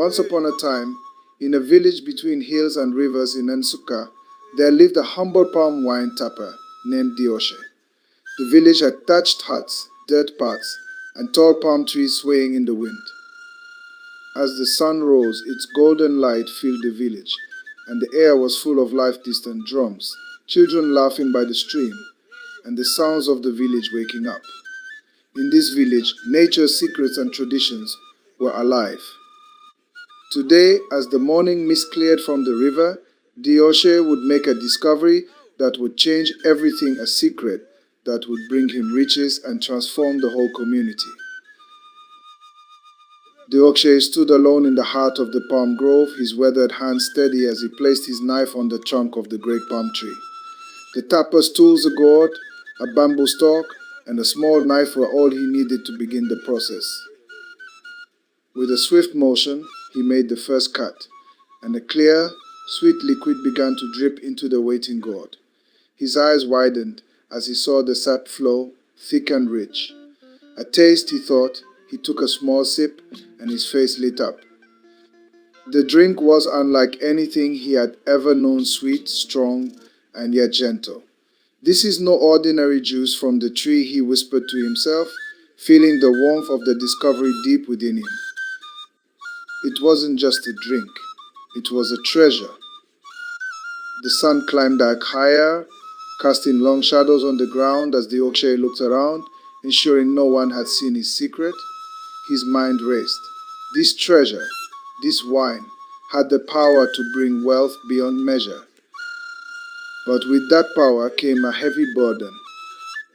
Once upon a time, in a village between hills and rivers in Nsukka, there lived a humble palm wine tapper named Dioche. The village had thatched huts, dirt paths, and tall palm trees swaying in the wind. As the sun rose, its golden light filled the village, and the air was full of life-distant drums, children laughing by the stream, and the sounds of the village waking up. In this village, nature's secrets and traditions were alive. Today, as the morning mist cleared from the river, Dioche would make a discovery that would change everything, a secret that would bring him riches and transform the whole community. Dioche stood alone in the heart of the palm grove, his weathered hand steady as he placed his knife on the trunk of the great palm tree. The tapper's tools, a gourd, a bamboo stalk, and a small knife were all he needed to begin the process. With a swift motion, he made the first cut, and a clear, sweet liquid began to drip into the waiting gourd. His eyes widened as he saw the sap flow, thick and rich. A taste, he thought. He took a small sip, and his face lit up. The drink was unlike anything he had ever known, sweet, strong, and yet gentle. "This is no ordinary juice from the tree," he whispered to himself, feeling the warmth of the discovery deep within him. It wasn't just a drink. It was a treasure. The sun climbed back higher, casting long shadows on the ground as Dioche looked around, ensuring no one had seen his secret. His mind raced. This treasure, this wine, had the power to bring wealth beyond measure. But with that power came a heavy burden.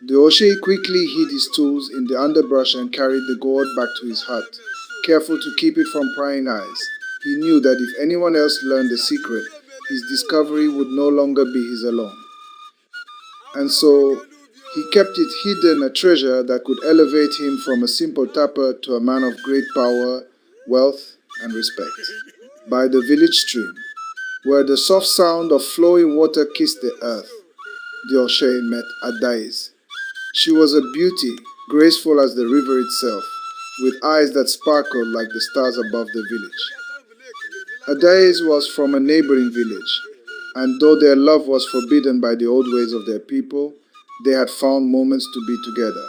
Dioche quickly hid his tools in the underbrush and carried the gourd back to his hut, careful to keep it from prying eyes. He knew that if anyone else learned the secret, his discovery would no longer be his alone. And so, he kept it hidden, a treasure that could elevate him from a simple tapper to a man of great power, wealth, and respect. By the village stream, where the soft sound of flowing water kissed the earth, Dioche met Adais. She was a beauty, graceful as the river itself, with eyes that sparkled like the stars above the village. Adais was from a neighboring village, and though their love was forbidden by the old ways of their people, they had found moments to be together.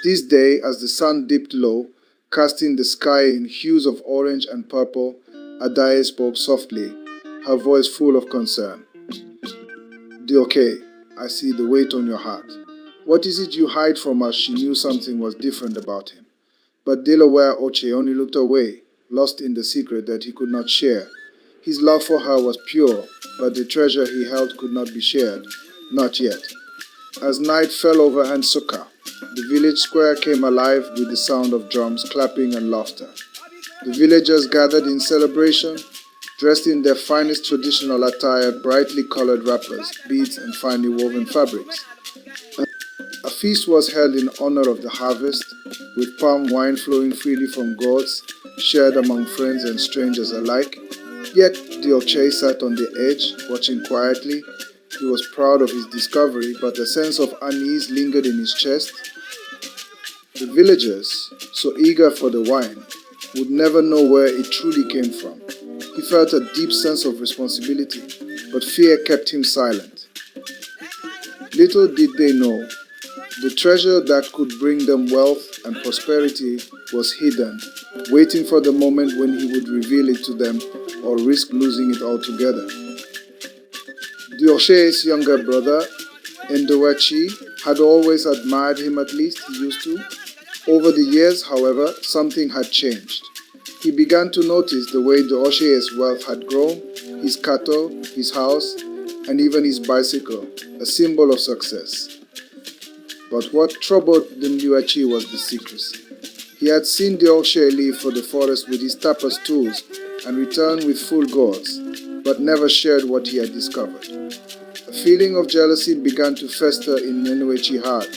This day, as the sun dipped low, casting the sky in hues of orange and purple, Adais spoke softly, her voice full of concern. "Dioche, I see the weight on your heart. What is it you hide from us?" She knew something was different about him. But Delaware Oche only looked away, lost in the secret that he could not share. His love for her was pure, but the treasure he held could not be shared. Not yet. As night fell over Nsukka, the village square came alive with the sound of drums, clapping, and laughter. The villagers gathered in celebration, dressed in their finest traditional attire, brightly colored wrappers, beads, and finely woven fabrics. A feast was held in honor of the harvest, with palm wine flowing freely from gourds, shared among friends and strangers alike. Yet Dioche sat on the edge, watching quietly. He was proud of his discovery, but a sense of unease lingered in his chest. The villagers, so eager for the wine, would never know where it truly came from. He felt a deep sense of responsibility, but fear kept him silent. Little did they know, the treasure that could bring them wealth and prosperity was hidden, waiting for the moment when he would reveal it to them or risk losing it altogether. Dioche's younger brother, Ndowachi, had always admired him, at least he used to. Over the years, however, something had changed. He began to notice the way Dioche's wealth had grown, his cattle, his house, and even his bicycle, a symbol of success. But what troubled Ndowachi was the secrecy. He had seen Dioche leave for the forest with his tapper's tools and return with full gourds, but never shared what he had discovered. A feeling of jealousy began to fester in Ndowachi's heart.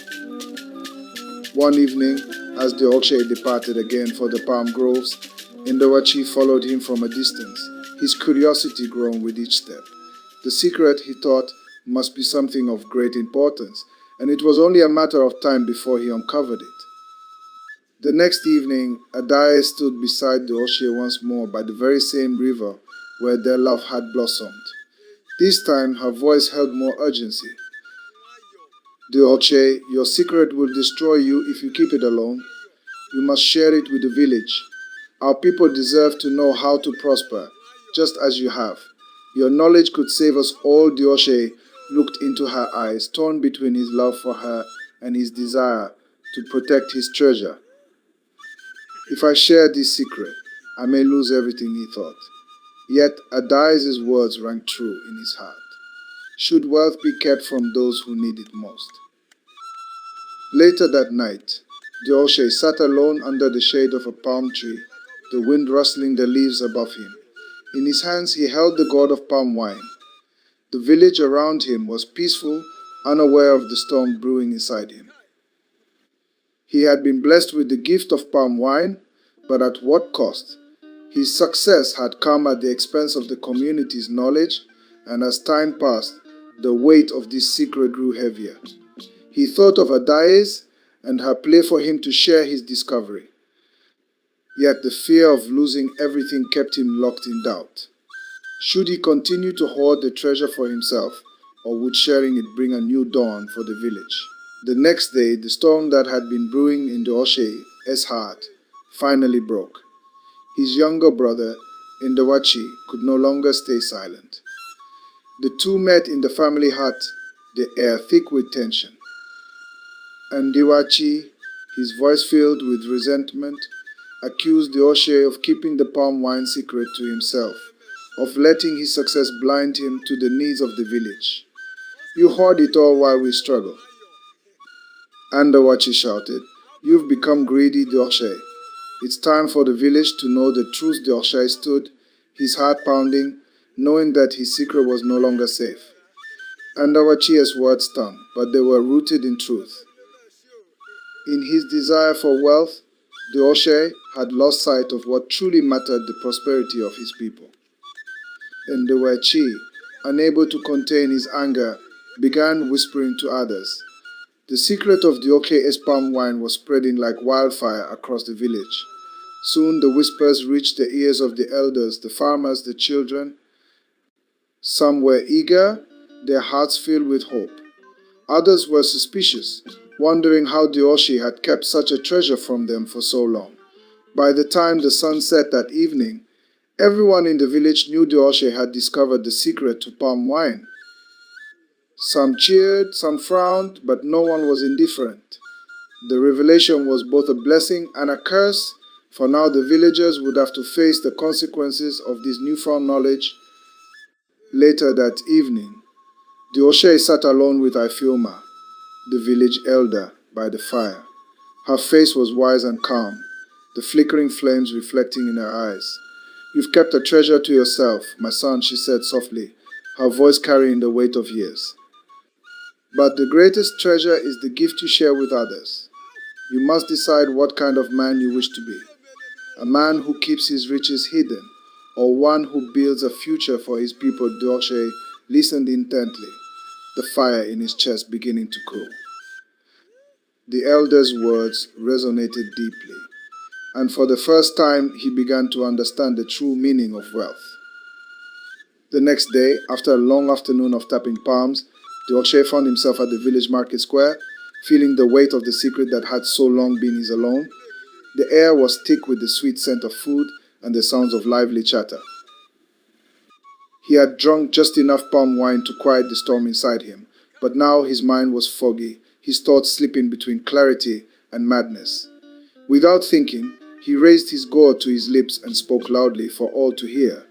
One evening, as Dioche departed again for the palm groves, Ndowachi followed him from a distance, his curiosity growing with each step. The secret, he thought, must be something of great importance, and it was only a matter of time before he uncovered it. The next evening, Adae stood beside Dioche once more by the very same river where their love had blossomed. This time, her voice held more urgency. Dioche, your secret will destroy you if you keep it alone. You must share it with the village. Our people deserve to know how to prosper, just as you have. Your knowledge could save us all. Dioche looked into her eyes, torn between his love for her and his desire to protect his treasure. If I share this secret, I may lose everything, he thought. Yet Adai's words rang true in his heart. Should wealth be kept from those who need it most? Later that night, Dioche sat alone under the shade of a palm tree, the wind rustling the leaves above him. In his hands he held the gourd of palm wine. The village around him was peaceful, unaware of the storm brewing inside him. He had been blessed with the gift of palm wine, but at what cost? His success had come at the expense of the community's knowledge, and as time passed, the weight of this secret grew heavier. He thought of Adae's and her plea for him to share his discovery. Yet the fear of losing everything kept him locked in doubt. Should he continue to hoard the treasure for himself, or would sharing it bring a new dawn for the village? The next day, the storm that had been brewing in Dioche's heart finally broke. His younger brother, Ndawachi, could no longer stay silent. The two met in the family hut, the air thick with tension. Ndawachi, his voice filled with resentment, accused Dioche of keeping the palm wine secret to himself, of letting his success blind him to the needs of the village. You hoard it all while we struggle. Ndawachi shouted, You've become greedy, Dioche. It's time for the village to know the truth. Dioche stood, his heart pounding, knowing that his secret was no longer safe. Ndawachi's words stung, but they were rooted in truth. In his desire for wealth, Dioche had lost sight of what truly mattered, the prosperity of his people. Ndawachi, unable to contain his anger, began whispering to others. The secret of Dioche's palm wine was spreading like wildfire across the village. Soon the whispers reached the ears of the elders, the farmers, the children. Some were eager, their hearts filled with hope. Others were suspicious, wondering how Dioche had kept such a treasure from them for so long. By the time the sun set that evening, everyone in the village knew Dioche had discovered the secret to palm wine. Some cheered, some frowned, but no one was indifferent. The revelation was both a blessing and a curse, for now the villagers would have to face the consequences of this newfound knowledge. Later that evening, Dioche sat alone with Ifioma, the village elder, by the fire. Her face was wise and calm, the flickering flames reflecting in her eyes. You've kept a treasure to yourself, my son, she said softly, her voice carrying the weight of years. But the greatest treasure is the gift you share with others. You must decide what kind of man you wish to be. A man who keeps his riches hidden, or one who builds a future for his people. Dioche listened intently, the fire in his chest beginning to cool. The elder's words resonated deeply, and for the first time he began to understand the true meaning of wealth. The next day, after a long afternoon of tapping palms, Dioche found himself at the village market square, feeling the weight of the secret that had so long been his alone. The air was thick with the sweet scent of food and the sounds of lively chatter. He had drunk just enough palm wine to quiet the storm inside him, but now his mind was foggy, his thoughts slipping between clarity and madness. Without thinking, he raised his gourd to his lips and spoke loudly for all to hear.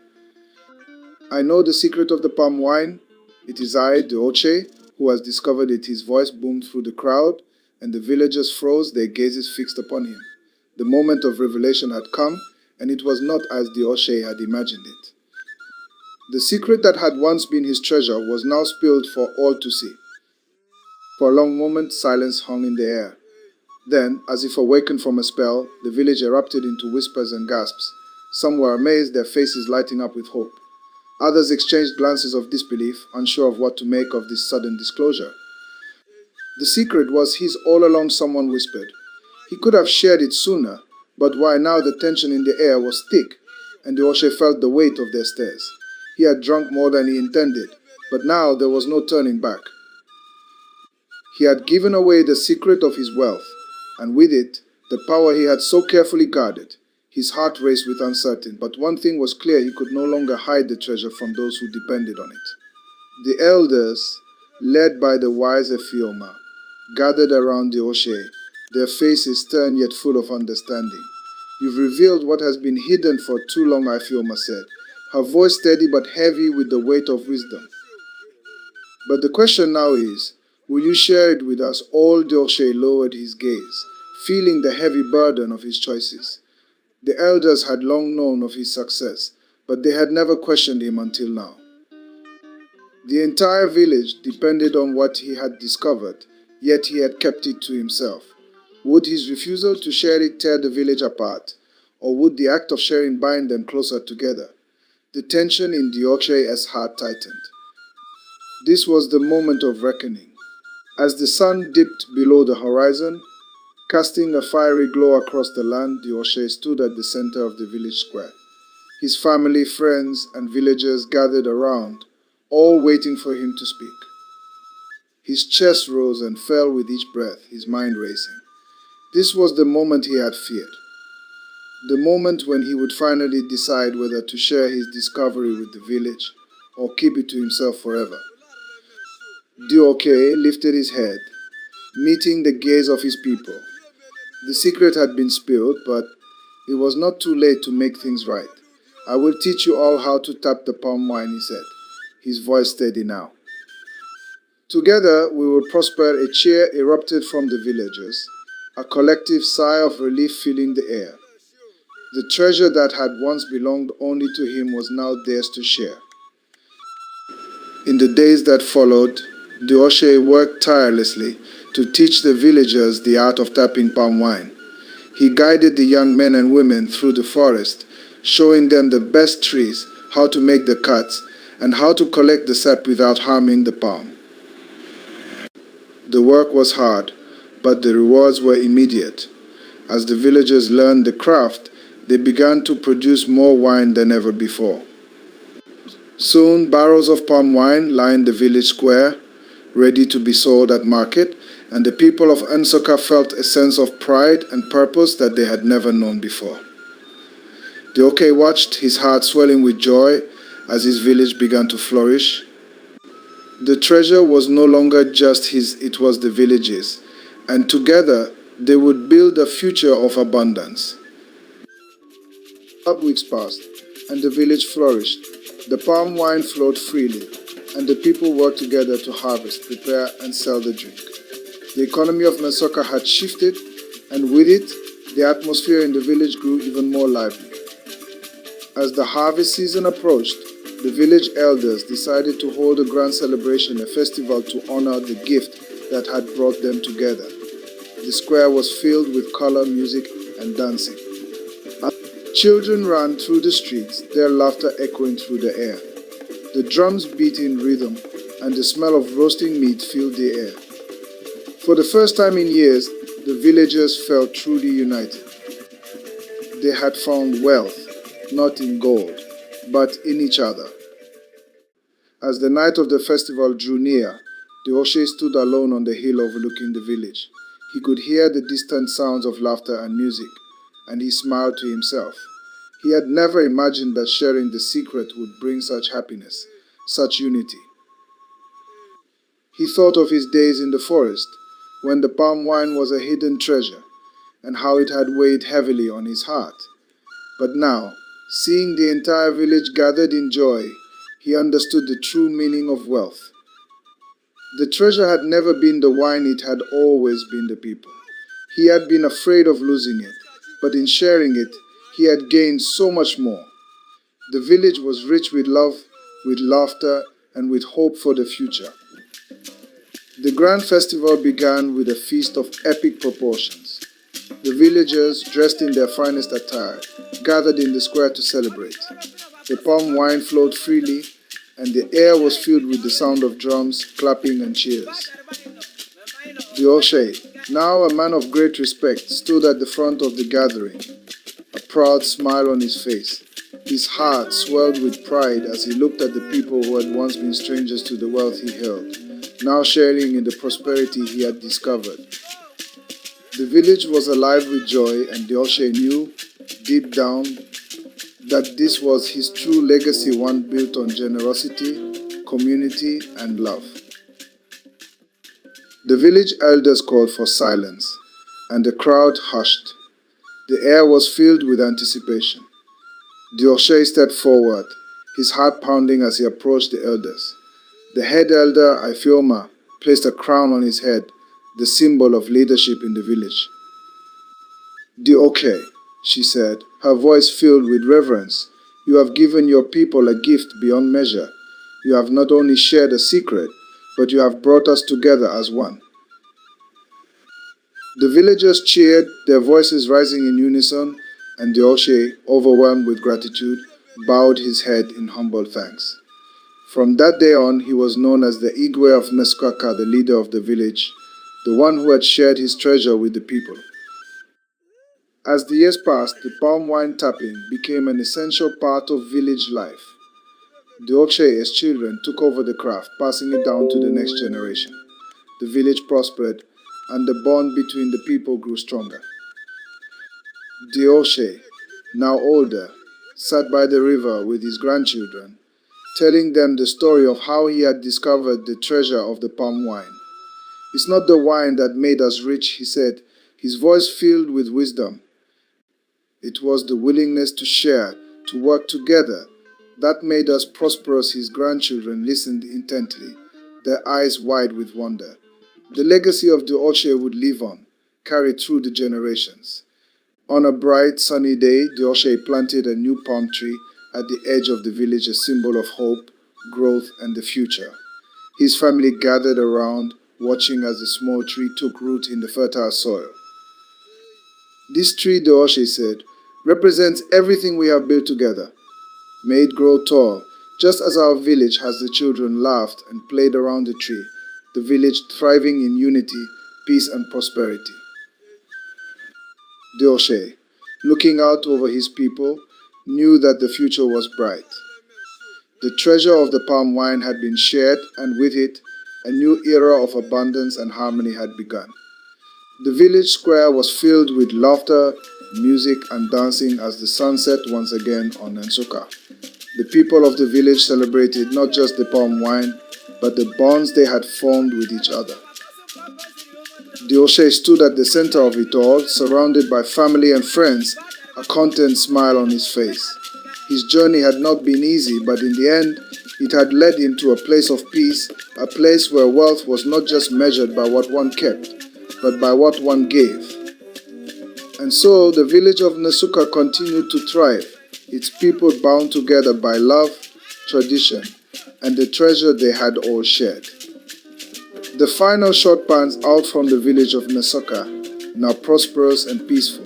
I know the secret of the palm wine. It is I, Dioche, who has discovered it. His voice boomed through the crowd, and the villagers froze, their gazes fixed upon him. The moment of revelation had come, and it was not as Dioche had imagined it. The secret that had once been his treasure was now spilled for all to see. For a long moment, silence hung in the air. Then, as if awakened from a spell, the village erupted into whispers and gasps. Some were amazed, their faces lighting up with hope. Others exchanged glances of disbelief, unsure of what to make of this sudden disclosure. The secret was his all along, someone whispered. He could have shared it sooner, but why now the tension in the air was thick, and Dioche felt the weight of their stares. He had drunk more than he intended, but now there was no turning back. He had given away the secret of his wealth, and with it, the power he had so carefully guarded. His heart raced with uncertainty, but one thing was clear: he could no longer hide the treasure from those who depended on it. The elders, led by the wise Efioma, gathered around Dioche, their faces stern yet full of understanding. "You've revealed what has been hidden for too long," Efioma said, her voice steady but heavy with the weight of wisdom. "But the question now is, will you share it with us all?" Dioche lowered his gaze, feeling the heavy burden of his choices. The elders had long known of his success, but they had never questioned him until now. The entire village depended on what he had discovered, yet he had kept it to himself. Would his refusal to share it tear the village apart, or would the act of sharing bind them closer together? The tension in Dioche's heart tightened. This was the moment of reckoning. As the sun dipped below the horizon, casting a fiery glow across the land, Dioche stood at the center of the village square. His family, friends, and villagers gathered around, all waiting for him to speak. His chest rose and fell with each breath, his mind racing. This was the moment he had feared. The moment when he would finally decide whether to share his discovery with the village or keep it to himself forever. Dioche lifted his head, meeting the gaze of his people. The secret had been spilled, but it was not too late to make things right. "I will teach you all how to tap the palm wine," he said, his voice steady now. "Together we will prosper." A cheer erupted from the villagers, a collective sigh of relief filling the air. The treasure that had once belonged only to him was now theirs to share. In the days that followed, Dioche worked tirelessly to teach the villagers the art of tapping palm wine. He guided the young men and women through the forest, showing them the best trees, how to make the cuts, and how to collect the sap without harming the palm. The work was hard, but the rewards were immediate. As the villagers learned the craft, they began to produce more wine than ever before. Soon, barrels of palm wine lined the village square, ready to be sold at market, and the people of Nsukka felt a sense of pride and purpose that they had never known before. Dioche watched, his heart swelling with joy as his village began to flourish. The treasure was no longer just his, it was the village's, and together they would build a future of abundance. 12 weeks passed, and the village flourished. The palm wine flowed freely, and the people worked together to harvest, prepare, and sell the drink. The economy of Nsukka had shifted, and with it, the atmosphere in the village grew even more lively. As the harvest season approached, the village elders decided to hold a grand celebration, a festival to honor the gift that had brought them together. The square was filled with color, music, and dancing. Children ran through the streets, their laughter echoing through the air. The drums beat in rhythm, and the smell of roasting meat filled the air. For the first time in years, the villagers felt truly united. They had found wealth, not in gold, but in each other. As the night of the festival drew near, Dioche stood alone on the hill overlooking the village. He could hear the distant sounds of laughter and music, and he smiled to himself. He had never imagined that sharing the secret would bring such happiness, such unity. He thought of his days in the forest, when the palm wine was a hidden treasure, and how it had weighed heavily on his heart. But now, seeing the entire village gathered in joy, he understood the true meaning of wealth. The treasure had never been the wine, it had always been the people. He had been afraid of losing it, but in sharing it, he had gained so much more. The village was rich with love, with laughter, and with hope for the future. The grand festival began with a feast of epic proportions. The villagers, dressed in their finest attire, gathered in the square to celebrate. The palm wine flowed freely, and the air was filled with the sound of drums, clapping, and cheers. Dioche, Now a man of great respect stood at the front of the gathering, a proud smile on his face. His heart swelled with pride as he looked at the people who had once been strangers to the wealth he held, now sharing in the prosperity he had discovered. The village was alive with joy, and Dioche knew, deep down, that this was his true legacy, one built on generosity, community, and love. The village elders called for silence, and the crowd hushed. The air was filled with anticipation. Dioche stepped forward, his heart pounding as he approached the elders. The head elder, Ifioma, placed a crown on his head, the symbol of leadership in the village. Dioche, she said, her voice filled with reverence, you have given your people a gift beyond measure. You have not only shared a secret, but you have brought us together as one. The villagers cheered, their voices rising in unison, and Dioche, overwhelmed with gratitude, bowed his head in humble thanks. From that day on, he was known as the Igwe of Nsukka, the leader of the village, the one who had shared his treasure with the people. As the years passed, the palm wine tapping became an essential part of village life. Dioche's children took over the craft, passing it down to the next generation. The village prospered, and the bond between the people grew stronger. Dioche, now older, sat by the river with his grandchildren, telling them the story of how he had discovered the treasure of the palm wine. It's not the wine that made us rich, he said, his voice filled with wisdom. It was the willingness to share, to work together, that made us prosperous. His grandchildren listened intently, their eyes wide with wonder. The legacy of Dioche would live on, carried through the generations. On a bright, sunny day, Dioche planted a new palm tree at the edge of the village, a symbol of hope, growth, and the future. His family gathered around, watching as the small tree took root in the fertile soil. This tree, Dioche said, represents everything we have built together. May it grow tall, just as our village has. The children laughed and played around the tree, the village thriving in unity, peace, and prosperity. Dioche, looking out over his people, knew that the future was bright. The treasure of the palm wine had been shared, and with it, a new era of abundance and harmony had begun. The village square was filled with laughter, music, and dancing as the sun set once again on Nsukka. The people of the village celebrated not just the palm wine, but the bonds they had formed with each other. Dioche stood at the center of it all, surrounded by family and friends, a content smile on his face. His journey had not been easy, but in the end, it had led him to a place of peace, a place where wealth was not just measured by what one kept, but by what one gave. And so the village of Nsukka continued to thrive, its people bound together by love, tradition, and the treasure they had all shared. The final shot pans out from the village of Nsukka, now prosperous and peaceful.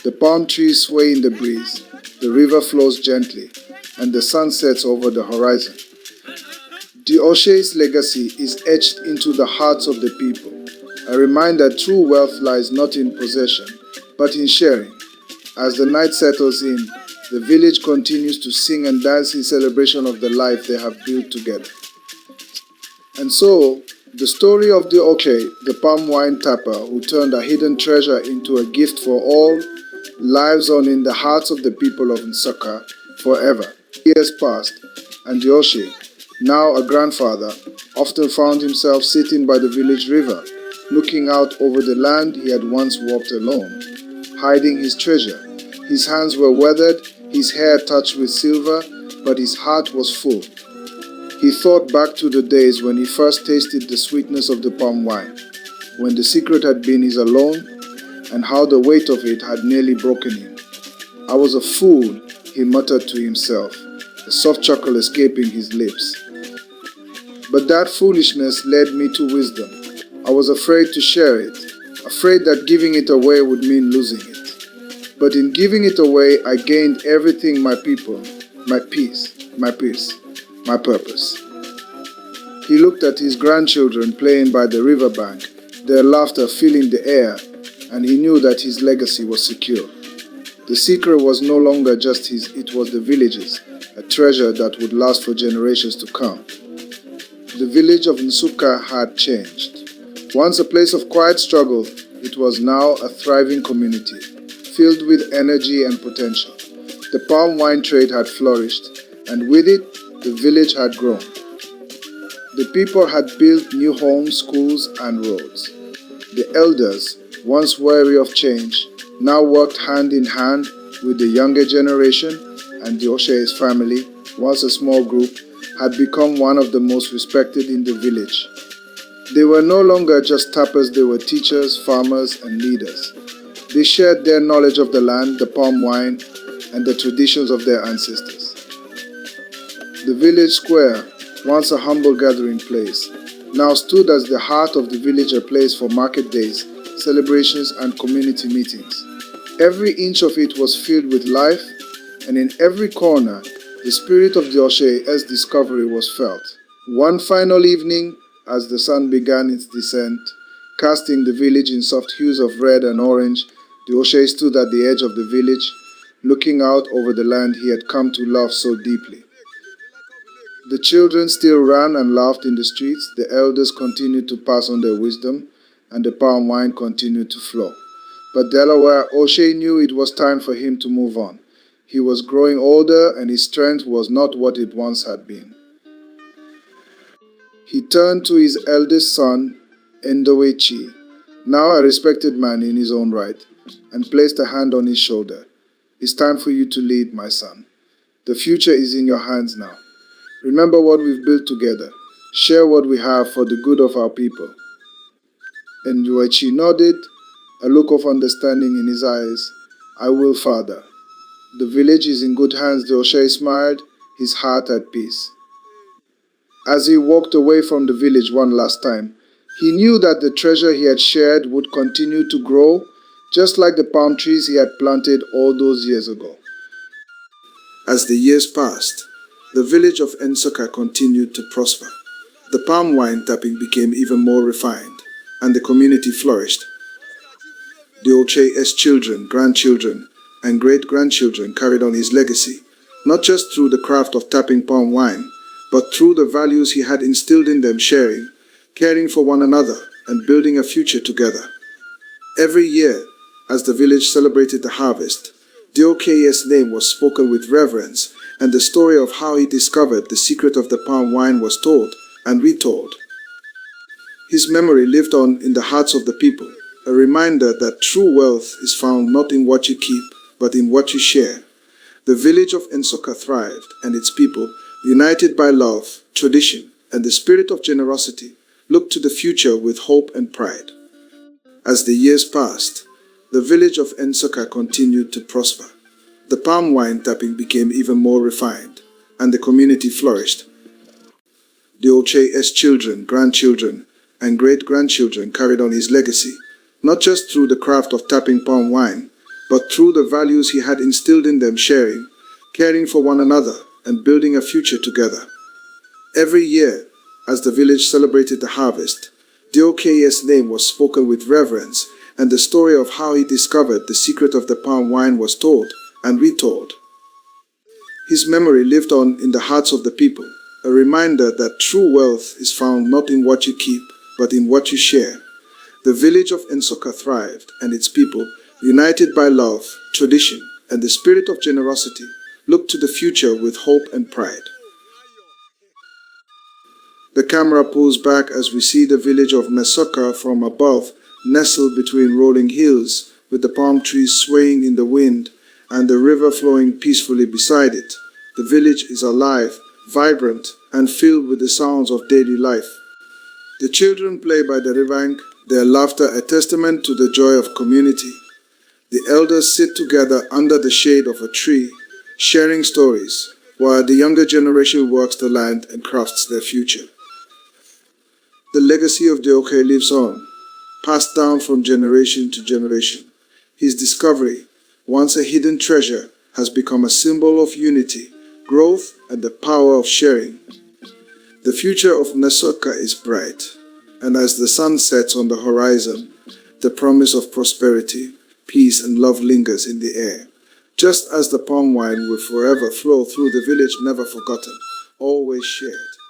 The palm trees sway in the breeze, the river flows gently, and the sun sets over the horizon. Dioche's legacy is etched into the hearts of the people, a reminder that true wealth lies not in possession, but in sharing. As the night settles in, the village continues to sing and dance in celebration of the life they have built together. And so, the story of Dioche, the palm wine tapper who turned a hidden treasure into a gift for all, lives on in the hearts of the people of Nsukka forever. Years passed, and Dioche, now a grandfather, often found himself sitting by the village river, looking out over the land he had once walked alone, hiding his treasure. His hands were weathered, his hair touched with silver, but his heart was full. He thought back to the days when he first tasted the sweetness of the palm wine, when the secret had been his alone, and how the weight of it had nearly broken him. I was a fool, he muttered to himself, a soft chuckle escaping his lips. But that foolishness led me to wisdom. I was afraid to share it, afraid that giving it away would mean losing it. But in giving it away, I gained everything: my people, my peace, my purpose. He looked at his grandchildren playing by the riverbank, their laughter filling the air, and he knew that his legacy was secure. The secret was no longer just his, it was the village's, a treasure that would last for generations to come. The village of Nsukka had changed. Once a place of quiet struggle, it was now a thriving community, filled with energy and potential. The palm wine trade had flourished, and with it, the village had grown. The people had built new homes, schools, and roads. The elders, once wary of change, now worked hand in hand with the younger generation, and Dioche's family, once a small group, had become one of the most respected in the village. They were no longer just tappers, they were teachers, farmers, and leaders. They shared their knowledge of the land, the palm wine, and the traditions of their ancestors. The village square, once a humble gathering place, now stood as the heart of the village, a place for market days, celebrations, and community meetings. Every inch of it was filled with life, and in every corner, the spirit of Dioche's discovery was felt. One final evening, as the sun began its descent, casting the village in soft hues of red and orange, Dioche stood at the edge of the village, looking out over the land he had come to love so deeply. The children still ran and laughed in the streets, the elders continued to pass on their wisdom, and the palm wine continued to flow. But Delaware O'Shea knew it was time for him to move on. He was growing older, and his strength was not what it once had been. He turned to his eldest son, Ndowechi, now a respected man in his own right, and placed a hand on his shoulder. "It's time for you to lead, my son. The future is in your hands now. Remember what we've built together. Share what we have for the good of our people." Ndowechi nodded, a look of understanding in his eyes. "I will, Father." "The village is in good hands," Dioche smiled, his heart at peace. As he walked away from the village one last time, he knew that the treasure he had shared would continue to grow, just like the palm trees he had planted all those years ago. As the years passed, the village of Nsukka continued to prosper. The palm wine tapping became even more refined, and the community flourished. Dioche's children, grandchildren, and great-grandchildren carried on his legacy, not just through the craft of tapping palm wine, but through the values he had instilled in them, sharing, caring for one another, and building a future together. Every year, as the village celebrated the harvest, Dioche's name was spoken with reverence, and the story of how he discovered the secret of the palm wine was told and retold. His memory lived on in the hearts of the people, a reminder that true wealth is found not in what you keep, but in what you share. The village of Nsukka thrived, and its people, united by love, tradition, and the spirit of generosity, looked to the future with hope and pride. As the years passed, the village of Nsukka continued to prosper. The palm wine tapping became even more refined, and the community flourished. Dioche's children, grandchildren, and great-grandchildren carried on his legacy, not just through the craft of tapping palm wine, but through the values he had instilled in them, sharing, caring for one another, and building a future together. Every year, as the village celebrated the harvest, Dioche's name was spoken with reverence, and the story of how he discovered the secret of the palm wine was told and retold. His memory lived on in the hearts of the people, a reminder that true wealth is found not in what you keep, but in what you share. The village of Nsukka thrived, and its people, united by love, tradition, and the spirit of generosity, looked to the future with hope and pride. The camera pulls back as we see the village of Nsukka from above, nestled between rolling hills, with the palm trees swaying in the wind and the river flowing peacefully beside it. The village is alive, vibrant, and filled with the sounds of daily life. The children play by the riverbank, their laughter a testament to the joy of community. The elders sit together under the shade of a tree, sharing stories, while the younger generation works the land and crafts their future. The legacy of Dioche lives on, passed down from generation to generation. His discovery, once a hidden treasure, has become a symbol of unity, growth, and the power of sharing. The future of Nsukka is bright. And as the sun sets on the horizon, the promise of prosperity, peace, and love lingers in the air. Just as the palm wine will forever flow through the village never forgotten, always shared.